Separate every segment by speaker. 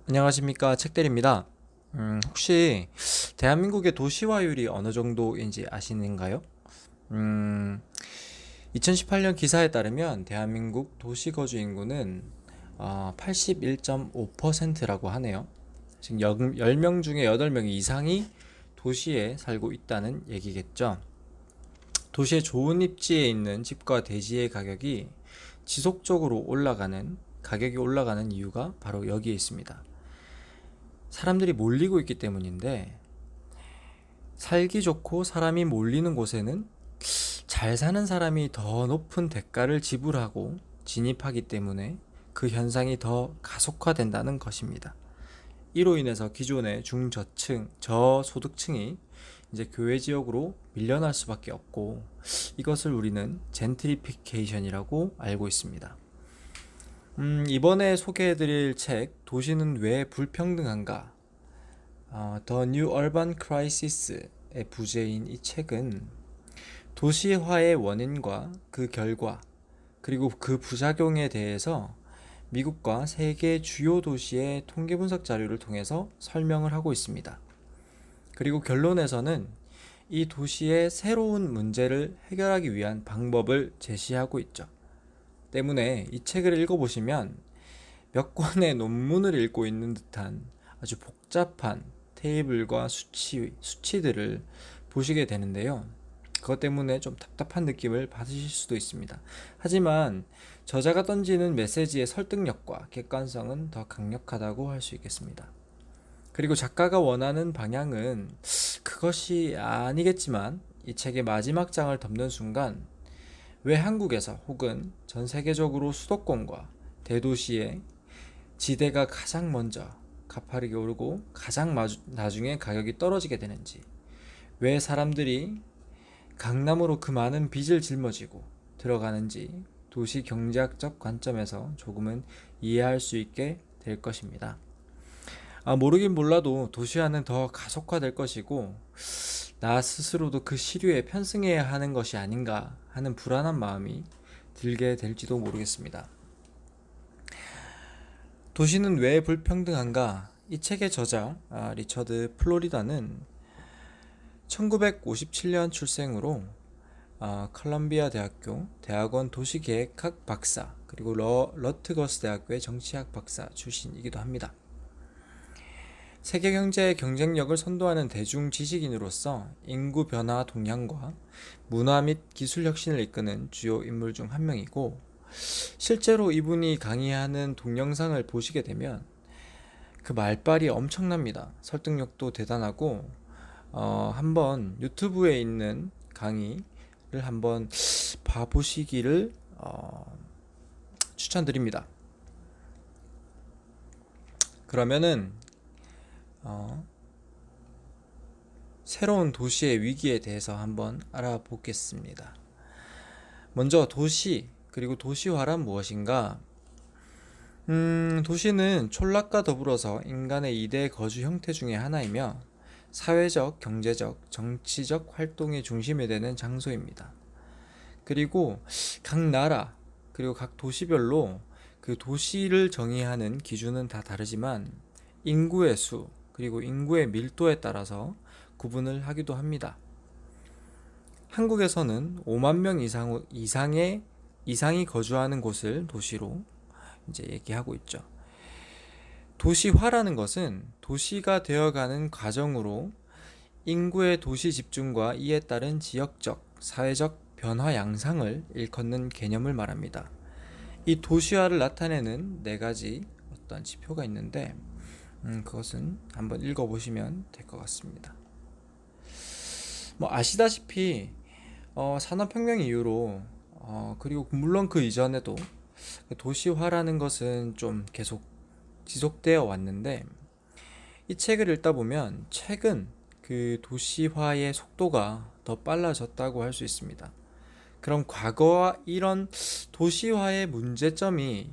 Speaker 1: 안녕하십니까, 책대리입니다. 혹시 대한민국의 도시화율이 어느 정도인지 아시는가요? 음, 2018년 기사에 따르면 대한민국 도시 거주 인구는 81.5%라고 하네요. 지금 10명 중에 8명 이상이 도시에 살고 있다는 얘기겠죠. 도시의 좋은 입지에 있는 집과 대지의 지속적으로 가격이 올라가는 이유가 바로 여기에 있습니다. 사람들이 몰리고 있기 때문인데, 살기 좋고 사람이 몰리는 곳에는 잘 사는 사람이 더 높은 대가를 지불하고 진입하기 때문에 그 현상이 더 가속화된다는 것입니다. 이로 인해서 기존의 중저층, 저소득층이 이제 교외 지역으로 밀려날 수밖에 없고, 이것을 우리는 젠트리피케이션이라고 알고 있습니다. 이번에 소개해드릴 책 도시는 왜 불평등한가? The New Urban Crisis의 부제인 이 책은 도시화의 원인과 그 결과, 그리고 그 부작용에 대해서 미국과 세계 주요 도시의 통계 분석 자료를 통해서 설명을 하고 있습니다. 그리고 결론에서는 이 도시의 새로운 문제를 해결하기 위한 방법을 제시하고 있죠. 때문에 이 책을 읽어보시면 몇 권의 논문을 읽고 있는 듯한 아주 복잡한 테이블과 수치들을 보시게 되는데요. 그것 때문에 좀 답답한 느낌을 받으실 수도 있습니다. 하지만 저자가 던지는 메시지의 설득력과 객관성은 더 강력하다고 할 수 있겠습니다. 그리고 작가가 원하는 방향은 그것이 아니겠지만, 이 책의 마지막 장을 덮는 순간 왜 한국에서 혹은 전 세계적으로 수도권과 대도시의 지대가 가장 먼저 가파르게 오르고 가장 나중에 가격이 떨어지게 되는지, 왜 사람들이 강남으로 그 많은 빚을 짊어지고 들어가는지 도시 경제학적 관점에서 조금은 이해할 수 있게 될 것입니다. 모르긴 몰라도 도시화는 더 가속화될 것이고, 나 스스로도 그 시류에 편승해야 하는 것이 아닌가 하는 불안한 마음이 들게 될지도 모르겠습니다. 도시는 왜 불평등한가? 이 책의 저자 리처드 플로리다는 1957년 출생으로 컬럼비아 대학교 대학원 도시계획학 박사, 그리고 러트거스 대학교의 정치학 박사 출신이기도 합니다. 세계 경제의 경쟁력을 선도하는 대중 지식인으로서 인구 변화 동향과 문화 및 기술 혁신을 이끄는 주요 인물 중 한 명이고, 실제로 이분이 강의하는 동영상을 보시게 되면 그 말빨이 엄청납니다. 설득력도 대단하고, 한번 유튜브에 있는 강의를 한번 봐보시기를 추천드립니다. 그러면은 어, 새로운 도시의 위기에 대해서 한번 알아보겠습니다. 먼저 도시, 그리고 도시화란 무엇인가? 도시는 촌락과 더불어서 인간의 이대 거주 형태 중의 하나이며 사회적, 경제적, 정치적 활동의 중심이 되는 장소입니다. 그리고 각 나라, 그리고 각 도시별로 그 도시를 정의하는 기준은 다 다르지만 인구의 수, 그리고 인구의 밀도에 따라서 구분을 하기도 합니다. 한국에서는 5만 명 이상이 거주하는 곳을 도시로 이제 얘기하고 있죠. 도시화라는 것은 도시가 되어가는 과정으로 인구의 도시 집중과 이에 따른 지역적, 사회적 변화 양상을 일컫는 개념을 말합니다. 이 도시화를 나타내는 네 가지 어떤 지표가 있는데, 그것은 한번 읽어보시면 될 것 같습니다. 뭐 아시다시피 산업혁명 이후로, 그리고 물론 그 이전에도 도시화라는 것은 좀 계속 지속되어 왔는데, 이 책을 읽다 보면 최근 그 도시화의 속도가 더 빨라졌다고 할 수 있습니다. 그럼 과거와 이런 도시화의 문제점이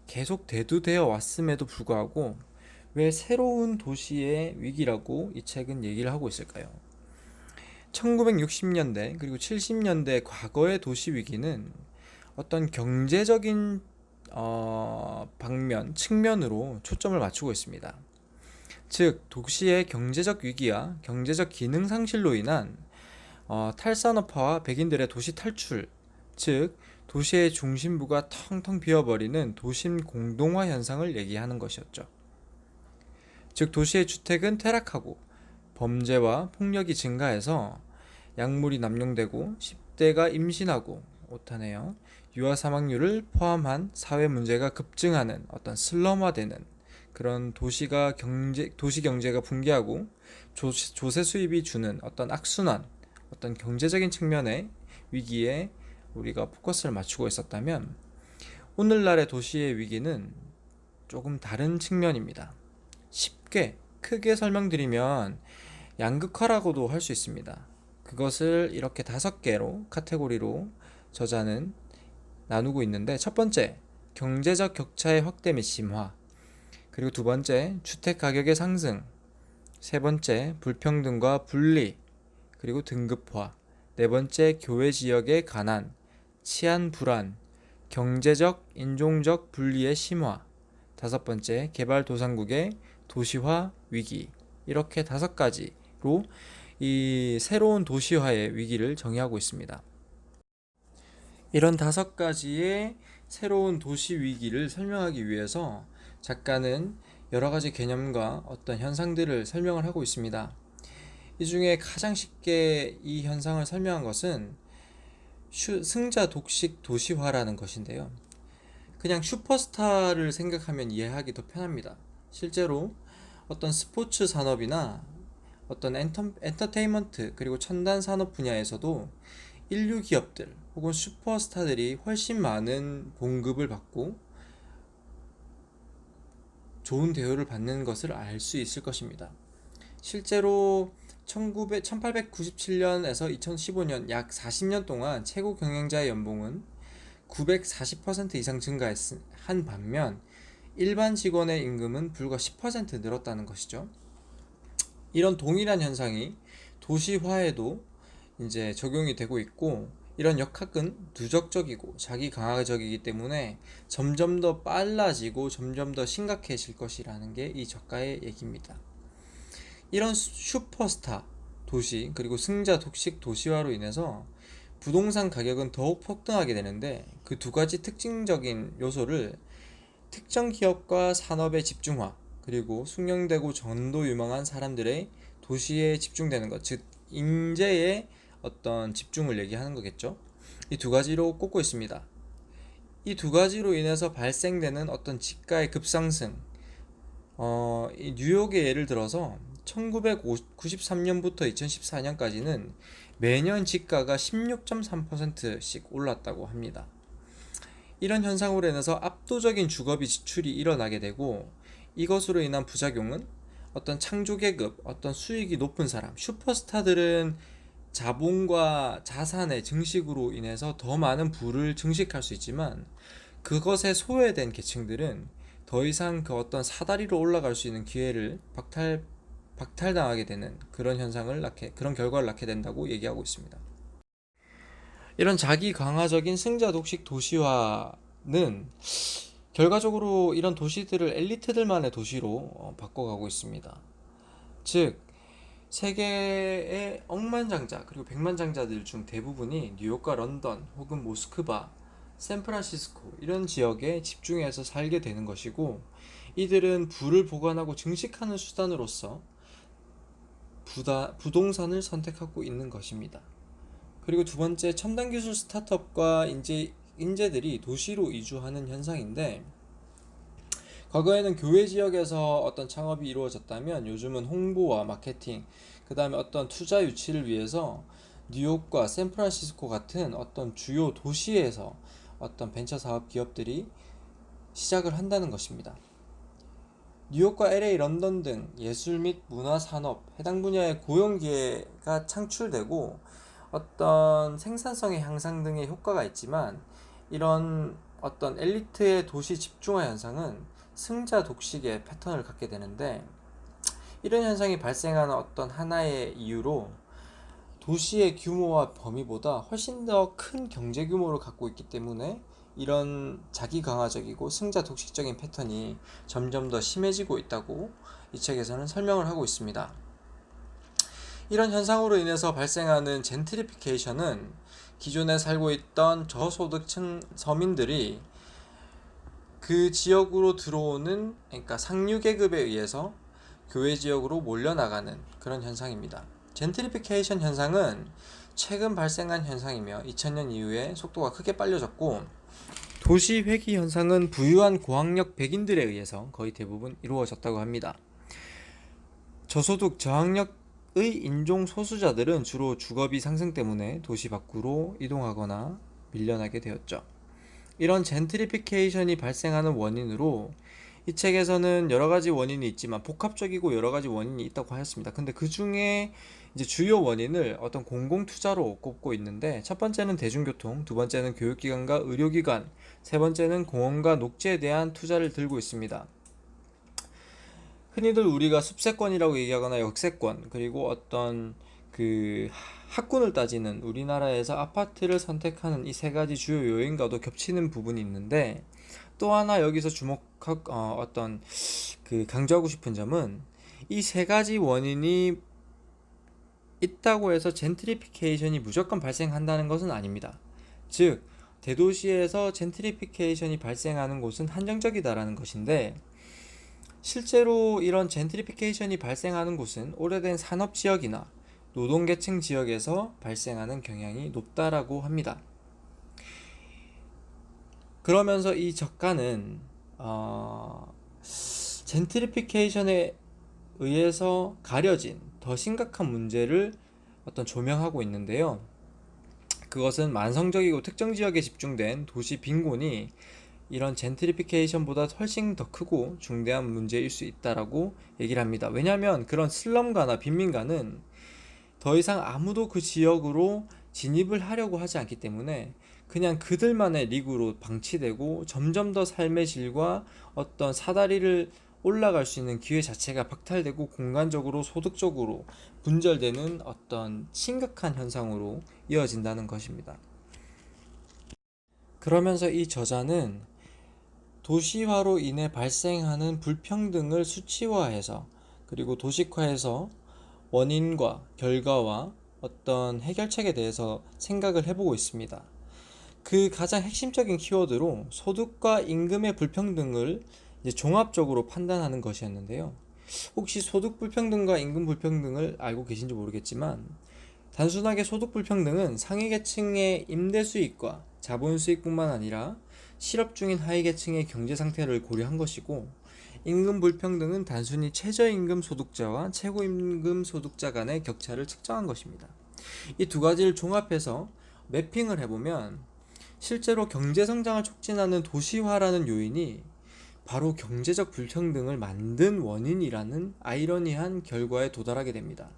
Speaker 1: 계속 대두되어 왔음에도 불구하고 왜 새로운 도시의 위기라고 이 책은 얘기를 하고 있을까요? 1960년대 그리고 70년대 과거의 도시 위기는 어떤 경제적인 방면, 측면으로 초점을 맞추고 있습니다. 즉, 도시의 경제적 위기와 경제적 기능 상실로 인한 탈산업화와 백인들의 도시 탈출, 즉 도시의 중심부가 텅텅 비어버리는 도심 공동화 현상을 얘기하는 것이었죠. 즉 도시의 주택은 퇴락하고 범죄와 폭력이 증가해서 약물이 남용되고 10대가 임신하고 오타네요. 유아 사망률을 포함한 사회 문제가 급증하는 어떤 슬럼화되는 그런 도시 경제가 붕괴하고 조세 수입이 주는 어떤 악순환, 어떤 경제적인 측면의 위기에 우리가 포커스를 맞추고 있었다면 오늘날의 도시의 위기는 조금 다른 측면입니다. 쉽게 크게 설명드리면 양극화라고도 할 수 있습니다. 그것을 이렇게 5개로 카테고리로 저자는 나누고 있는데, 첫 번째, 경제적 격차의 확대 및 심화, 그리고 두 번째, 주택 가격의 상승, 세 번째, 불평등과 분리, 그리고 등급화, 네 번째, 교외 지역의 가난, 치안 불안, 경제적, 인종적 분리의 심화, 다섯 번째, 개발도상국의 도시화 위기. 이렇게 5가지로 이 새로운 도시화의 위기를 정의하고 있습니다. 이런 5가지의 새로운 도시 위기를 설명하기 위해서 작가는 여러 가지 개념과 어떤 현상들을 설명을 하고 있습니다. 이 중에 가장 쉽게 이 현상을 설명한 것은 승자 독식 도시화라는 것인데요. 그냥 슈퍼스타를 생각하면 이해하기 더 편합니다. 실제로 어떤 스포츠 산업이나 어떤 엔터테인먼트 그리고 첨단 산업 분야에서도 인류 기업들 혹은 슈퍼스타들이 훨씬 많은 봉급을 받고 좋은 대우를 받는 것을 알 수 있을 것입니다. 실제로 1897년에서 2015년 약 40년 동안 최고 경영자의 연봉은 940% 이상 증가한 반면 일반 직원의 임금은 불과 10% 늘었다는 것이죠. 이런 동일한 현상이 도시화에도 이제 적용이 되고 있고, 이런 역학은 누적적이고 자기 강화적이기 때문에 점점 더 빨라지고 점점 더 심각해질 것이라는 게 이 작가의 얘기입니다. 이런 슈퍼스타 도시 그리고 승자 독식 도시화로 인해서 부동산 가격은 더욱 폭등하게 되는데, 그 2가지 특징적인 요소를 특정 기업과 산업의 집중화 그리고 숙련되고 전도 유망한 사람들의 도시에 집중되는 것, 즉 인재의 어떤 집중을 얘기하는 거겠죠. 이 2가지로 꼽고 있습니다. 이 2가지로 인해서 발생되는 어떤 집가의 급상승, 이 뉴욕의 예를 들어서 1993년부터 2014년까지는 매년 집가가 16.3%씩 올랐다고 합니다. 이런 현상으로 인해서 압도적인 주거비 지출이 일어나게 되고, 이것으로 인한 부작용은 어떤 창조계급, 어떤 수익이 높은 사람, 슈퍼스타들은 자본과 자산의 증식으로 인해서 더 많은 부를 증식할 수 있지만, 그것에 소외된 계층들은 더 이상 그 어떤 사다리로 올라갈 수 있는 기회를 박탈당하게 되는 그런 결과를 낳게 된다고 얘기하고 있습니다. 이런 자기 강화적인 승자 독식 도시화는 결과적으로 이런 도시들을 엘리트들만의 도시로 바꿔가고 있습니다. 즉 세계의 억만장자 그리고 백만장자들 중 대부분이 뉴욕과 런던 혹은 모스크바, 샌프란시스코 이런 지역에 집중해서 살게 되는 것이고, 이들은 부를 보관하고 증식하는 수단으로서 부동산을 선택하고 있는 것입니다. 그리고 두 번째, 첨단 기술 스타트업과 인재들이 도시로 이주하는 현상인데, 과거에는 교외 지역에서 어떤 창업이 이루어졌다면 요즘은 홍보와 마케팅, 그 다음에 어떤 투자 유치를 위해서 뉴욕과 샌프란시스코 같은 어떤 주요 도시에서 어떤 벤처 사업 기업들이 시작을 한다는 것입니다. 뉴욕과 LA, 런던 등 예술 및 문화 산업 해당 분야의 고용 기회가 창출되고 어떤 생산성의 향상 등의 효과가 있지만, 이런 어떤 엘리트의 도시 집중화 현상은 승자 독식의 패턴을 갖게 되는데, 이런 현상이 발생하는 어떤 하나의 이유로 도시의 규모와 범위보다 훨씬 더 큰 경제 규모를 갖고 있기 때문에 이런 자기 강화적이고 승자 독식적인 패턴이 점점 더 심해지고 있다고 이 책에서는 설명을 하고 있습니다. 이런 현상으로 인해서 발생하는 젠트리피케이션은 기존에 살고 있던 저소득층 서민들이 그 지역으로 들어오는, 그러니까 상류 계급에 의해서 교외 지역으로 몰려나가는 그런 현상입니다. 젠트리피케이션 현상은 최근 발생한 현상이며 2000년 이후에 속도가 크게 빨라졌고, 도시 회귀 현상은 부유한 고학력 백인들에 의해서 거의 대부분 이루어졌다고 합니다. 저소득 저학력의 인종 소수자들은 주로 주거비 상승 때문에 도시 밖으로 이동하거나 밀려나게 되었죠. 이런 젠트리피케이션이 발생하는 원인으로 이 책에서는 여러 가지 원인이 있지만 복합적이고 여러 가지 원인이 있다고 하였습니다. 근데 그 중에 이제 주요 원인을 어떤 공공 투자로 꼽고 있는데, 첫 번째는 대중교통, 두 번째는 교육기관과 의료기관, 세 번째는 공원과 녹지에 대한 투자를 들고 있습니다. 흔히들 우리가 숲세권이라고 얘기하거나 역세권, 그리고 어떤 그 학군을 따지는 우리나라에서 아파트를 선택하는 이 세 가지 주요 요인과도 겹치는 부분이 있는데, 또 하나 여기서 어떤 강조하고 싶은 점은 이 세 가지 원인이 있다고 해서 젠트리피케이션이 무조건 발생한다는 것은 아닙니다. 즉, 대도시에서 젠트리피케이션이 발생하는 곳은 한정적이다라는 것인데, 실제로 이런 젠트리피케이션이 발생하는 곳은 오래된 산업지역이나 노동계층 지역에서 발생하는 경향이 높다라고 합니다. 그러면서 이 저가는 젠트리피케이션에 의해서 가려진 더 심각한 문제를 조명하고 있는데요. 그것은 만성적이고 특정 지역에 집중된 도시 빈곤이 이런 젠트리피케이션보다 훨씬 더 크고 중대한 문제일 수 있다라고 얘기를 합니다. 왜냐하면 그런 슬럼가나 빈민가는 더 이상 아무도 그 지역으로 진입을 하려고 하지 않기 때문에 그냥 그들만의 리그로 방치되고 점점 더 삶의 질과 어떤 사다리를 올라갈 수 있는 기회 자체가 박탈되고 공간적으로 소득적으로 분절되는 어떤 심각한 현상으로 이어진다는 것입니다. 그러면서 이 저자는 도시화로 인해 발생하는 불평등을 수치화해서, 그리고 도식화해서 원인과 결과와 어떤 해결책에 대해서 생각을 해보고 있습니다. 그 가장 핵심적인 키워드로 소득과 임금의 불평등을 이제 종합적으로 판단하는 것이었는데요. 혹시 소득 불평등과 임금 불평등을 알고 계신지 모르겠지만, 단순하게 소득 불평등은 상위 계층의 임대 수익과 자본 수익뿐만 아니라 실업 중인 하위 계층의 경제 상태를 고려한 것이고, 임금 불평등은 단순히 최저임금 소득자와 최고임금 소득자 간의 격차를 측정한 것입니다. 이 두 가지를 종합해서 매핑을 해보면 실제로 경제성장을 촉진하는 도시화라는 요인이 바로 경제적 불평등을 만든 원인이라는 아이러니한 결과에 도달하게 됩니다.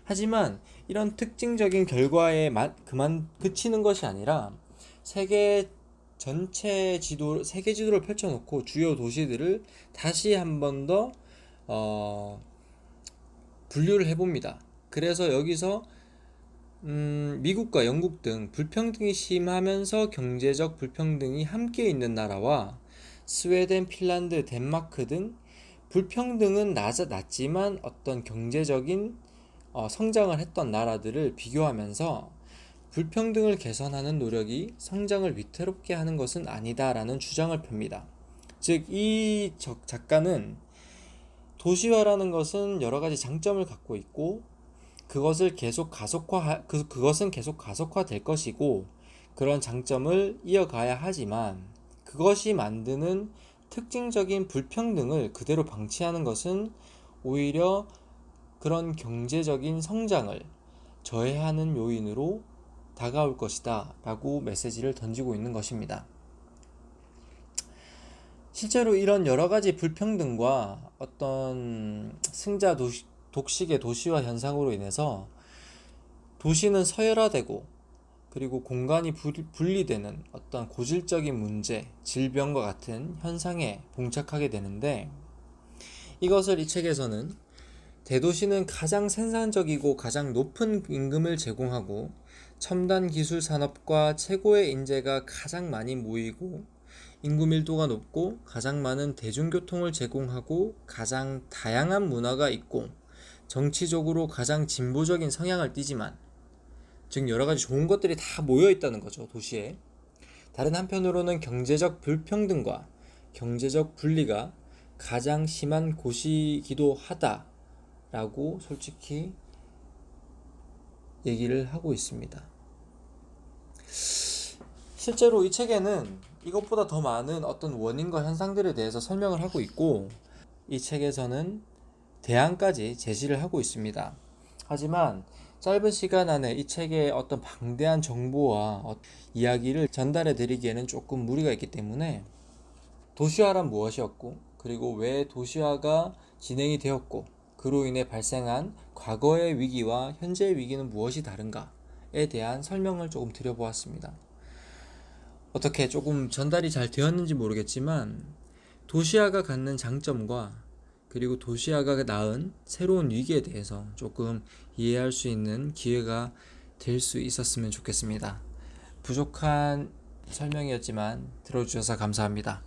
Speaker 1: 하지만 이런 특징적인 결과에 그만 그치는 것이 아니라 세계 지도를 펼쳐놓고 주요 도시들을 다시 한 번 더 분류를 해봅니다. 그래서 여기서 미국과 영국 등 불평등이 심하면서 경제적 불평등이 함께 있는 나라와 스웨덴, 핀란드, 덴마크 등 불평등은 낮지만 어떤 경제적인 성장을 했던 나라들을 비교하면서 불평등을 개선하는 노력이 성장을 위태롭게 하는 것은 아니다라는 주장을 펴니다. 즉, 이 작가는 도시화라는 것은 여러 가지 장점을 갖고 있고 그것은 계속 가속화될 것이고, 그런 장점을 이어가야 하지만 그것이 만드는 특징적인 불평등을 그대로 방치하는 것은 오히려 그런 경제적인 성장을 저해하는 요인으로 다가올 것이다 라고 메시지를 던지고 있는 것입니다. 실제로 이런 여러가지 불평등과 어떤 승자 독식의 도시화 현상으로 인해서 도시는 서열화되고, 그리고 공간이 분리되는 어떤 고질적인 문제, 질병과 같은 현상에 봉착하게 되는데, 이것을 이 책에서는 대도시는 가장 생산적이고 가장 높은 임금을 제공하고 첨단 기술 산업과 최고의 인재가 가장 많이 모이고 인구 밀도가 높고 가장 많은 대중교통을 제공하고 가장 다양한 문화가 있고 정치적으로 가장 진보적인 성향을 띠지만, 즉 여러 가지 좋은 것들이 다 모여 있다는 거죠, 도시에. 다른 한편으로는 경제적 불평등과 경제적 분리가 가장 심한 곳이기도 하다라고 솔직히 얘기를 하고 있습니다. 실제로 이 책에는 이것보다 더 많은 어떤 원인과 현상들에 대해서 설명을 하고 있고, 이 책에서는 대안까지 제시를 하고 있습니다. 하지만 짧은 시간 안에 이 책의 어떤 방대한 정보와 이야기를 전달해 드리기에는 조금 무리가 있기 때문에, 도시화란 무엇이었고, 그리고 왜 도시화가 진행이 되었고, 그로 인해 발생한 과거의 위기와 현재의 위기는 무엇이 다른가에 대한 설명을 조금 드려보았습니다. 어떻게 조금 전달이 잘 되었는지 모르겠지만, 도시화가 갖는 장점과 그리고 도시화가 낳은 새로운 위기에 대해서 조금 이해할 수 있는 기회가 될 수 있었으면 좋겠습니다. 부족한 설명이었지만 들어주셔서 감사합니다.